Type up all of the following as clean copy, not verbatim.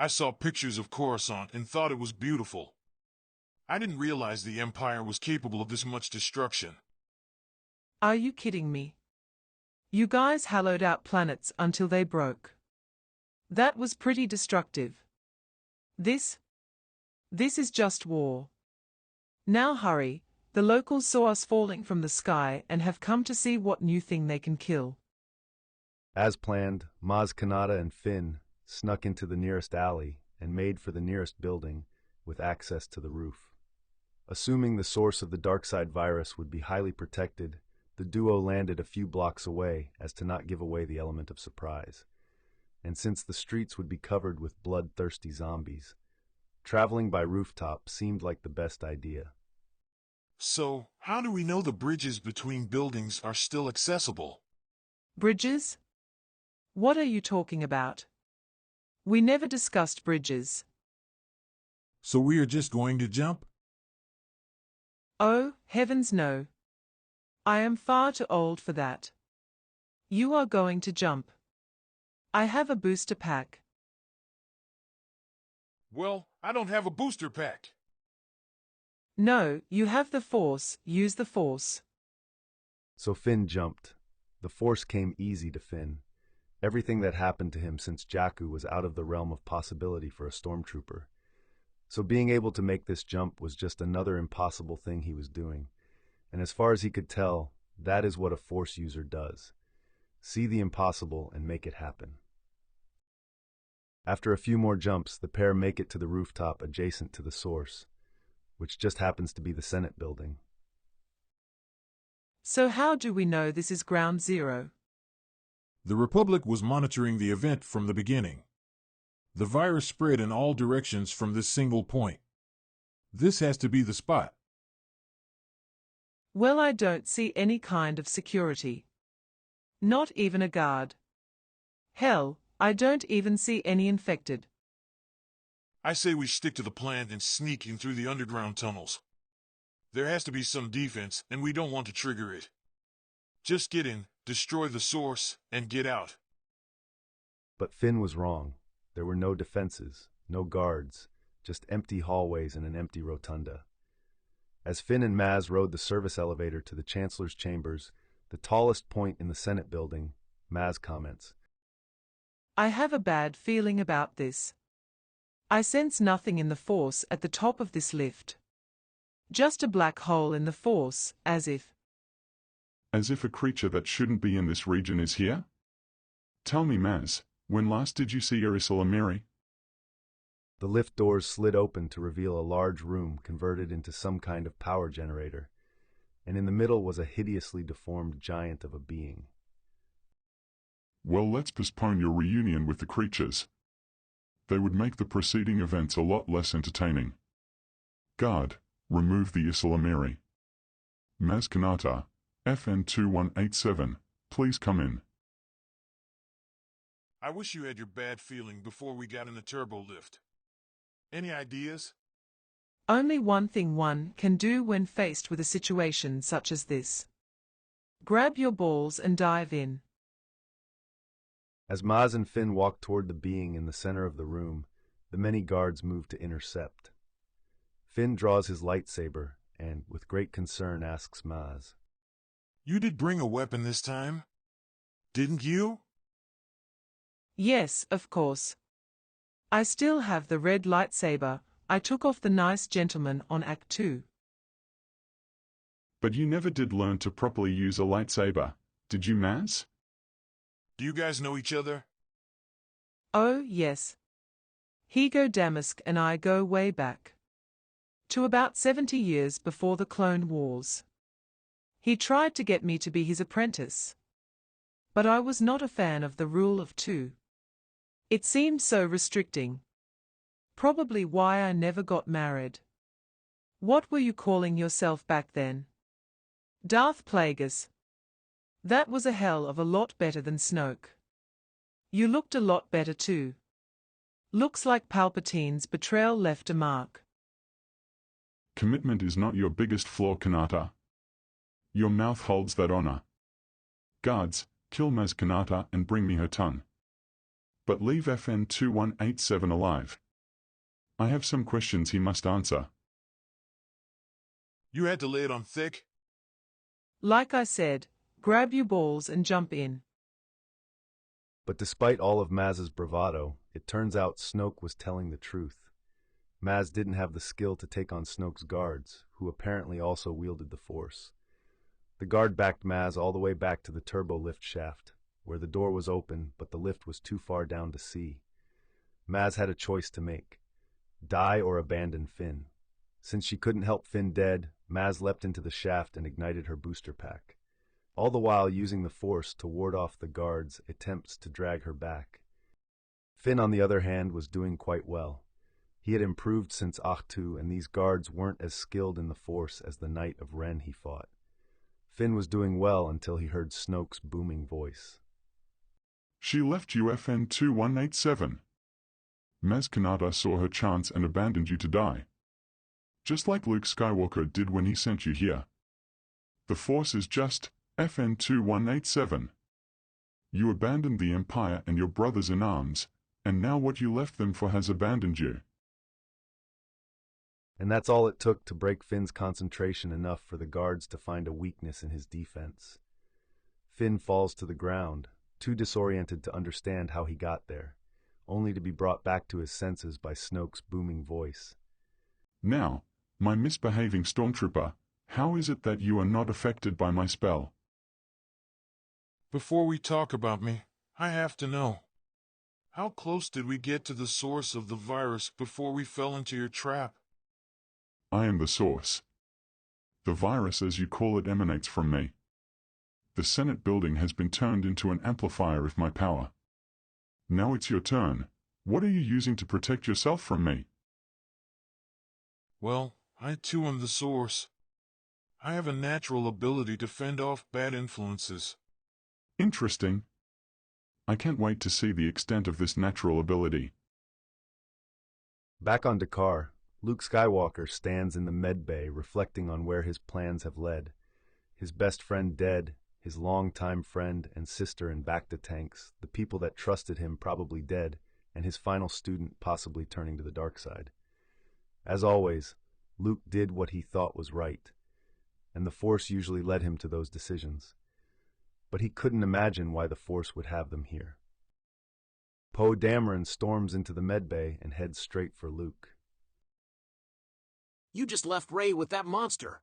I saw pictures of Coruscant and thought it was beautiful. I didn't realize the Empire was capable of this much destruction. Are you kidding me? You guys hollowed out planets until they broke. That was pretty destructive. This is just war. Now hurry, the locals saw us falling from the sky and have come to see what new thing they can kill. As planned, Maz Kanata and Finn snuck into the nearest alley and made for the nearest building with access to the roof. Assuming the source of the darkside virus would be highly protected, the duo landed a few blocks away as to not give away the element of surprise. And since the streets would be covered with bloodthirsty zombies, traveling by rooftop seemed like the best idea. So, how do we know the bridges between buildings are still accessible? Bridges? What are you talking about? We never discussed bridges. So we are just going to jump? Oh, heavens no. I am far too old for that. You are going to jump. I have a booster pack. Well, I don't have a booster pack. No, you have the Force. Use the Force. So Finn jumped. The Force came easy to Finn. Everything that happened to him since Jakku was out of the realm of possibility for a stormtrooper. So being able to make this jump was just another impossible thing he was doing. And as far as he could tell, that is what a Force user does. See the impossible and make it happen. After a few more jumps, the pair make it to the rooftop adjacent to the source, which just happens to be the Senate building. So how do we know this is Ground Zero? The Republic was monitoring the event from the beginning. The virus spread in all directions from this single point. This has to be the spot. Well, I don't see any kind of security. Not even a guard. Hell, I don't even see any infected. I say we stick to the plan and sneak in through the underground tunnels. There has to be some defense, and we don't want to trigger it. Just get in, destroy the source, and get out. But Finn was wrong. There were no defenses, no guards, just empty hallways and an empty rotunda. As Finn and Maz rode the service elevator to the Chancellor's chambers, the tallest point in the Senate building, Maz comments, I have a bad feeling about this. I sense nothing in the Force at the top of this lift. Just a black hole in the Force, as if a creature that shouldn't be in this region is here? Tell me, Maz, when last did you see Ursula Mary? The lift doors slid open to reveal a large room converted into some kind of power generator, and in the middle was a hideously deformed giant of a being. Well, let's postpone your reunion with the creatures. They would make the preceding events a lot less entertaining. Guard, remove the Ursula Mary. Maz Kanata, FN 2187, please come in. I wish you had your bad feeling before we got in the turbo lift. Any ideas? only one thing one can do when faced with a situation such as this. Grab your balls and dive in. As Maz and Finn walk toward the being in the center of the room, the many guards move to intercept. Finn draws his lightsaber and, with great concern, asks Maz, You did bring a weapon this time, didn't you? Yes, of course. I still have the red lightsaber I took off the nice gentleman on Act 2. But you never did learn to properly use a lightsaber, did you, Maz? Do you guys know each other? Oh, yes. He go Damask and I go way back. To about 70 years before the Clone Wars. He tried to get me to be his apprentice. But I was not a fan of the rule of two. It seemed so restricting. Probably why I never got married. What were you calling yourself back then? Darth Plagueis. That was a hell of a lot better than Snoke. You looked a lot better too. Looks like Palpatine's betrayal left a mark. Commitment is not your biggest flaw, Kanata. Your mouth holds that honor. Guards, kill Maz Kanata and bring me her tongue. but leave FN 2187 alive. I have some questions he must answer. You had to lay it on thick? Like I said, grab your balls and jump in. But despite all of Maz's bravado, it turns out Snoke was telling the truth. Maz didn't have the skill to take on Snoke's guards, who apparently also wielded the Force. The guard backed Maz all the way back to the turbo lift shaft, where the door was open but the lift was too far down to see. Maz had a choice to make: die or abandon Finn. Since she couldn't help Finn dead, Maz leapt into the shaft and ignited her booster pack, all the while using the Force to ward off the guards' attempts to drag her back. Finn, on the other hand, was doing quite well. He had improved since Ahch-To, and these guards weren't as skilled in the Force as the Knight of Ren he fought. Finn was doing well until he heard Snoke's booming voice. She left you FN 2187. Maz Kanata saw her chance and abandoned you to die. Just like Luke Skywalker did when he sent you here. The Force is just FN 2187. You abandoned the Empire and your brothers in arms, and now what you left them for has abandoned you. And that's all it took to break Finn's concentration enough for the guards to find a weakness in his defense. Finn falls to the ground, too disoriented to understand how he got there, only to be brought back to his senses by Snoke's booming voice. Now, my misbehaving stormtrooper, how is it that you are not affected by my spell? Before we talk about me, I have to know. How close did we get to the source of the virus before we fell into your trap? I am the source. The virus, as you call it, emanates from me. The Senate building has been turned into an amplifier of my power. Now it's your turn. What are you using to protect yourself from me? Well, I too am the source. I have a natural ability to fend off bad influences. Interesting. I can't wait to see the extent of this natural ability. Back on Dakar, Luke Skywalker stands in the med bay reflecting on where his plans have led. His best friend dead, his longtime friend and sister in bacta tanks, the people that trusted him probably dead, and his final student possibly turning to the dark side. As always, Luke did what he thought was right, and the Force usually led him to those decisions. But he couldn't imagine why the Force would have them here. Poe Dameron storms into the medbay and heads straight for Luke. You just left Rey with that monster.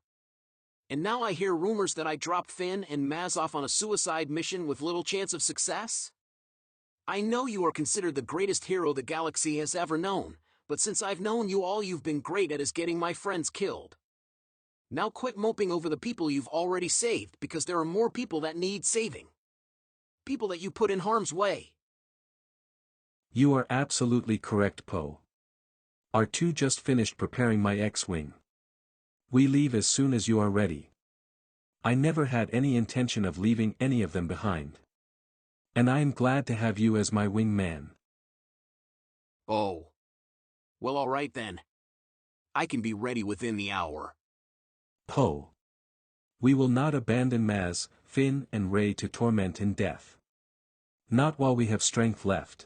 And now I hear rumors that I dropped Finn and Maz off on a suicide mission with little chance of success? I know you are considered the greatest hero the galaxy has ever known, but since I've known you, all you've been great at is getting my friends killed. Now quit moping over the people you've already saved, because there are more people that need saving. People that you put in harm's way. You are absolutely correct, Poe. R2 just finished preparing my X-Wing. We leave as soon as you are ready. I never had any intention of leaving any of them behind. And I am glad to have you as my wingman. Oh. Well, all right then. I can be ready within the hour. Poe. We will not abandon Maz, Finn and Rey to torment in death. Not while we have strength left.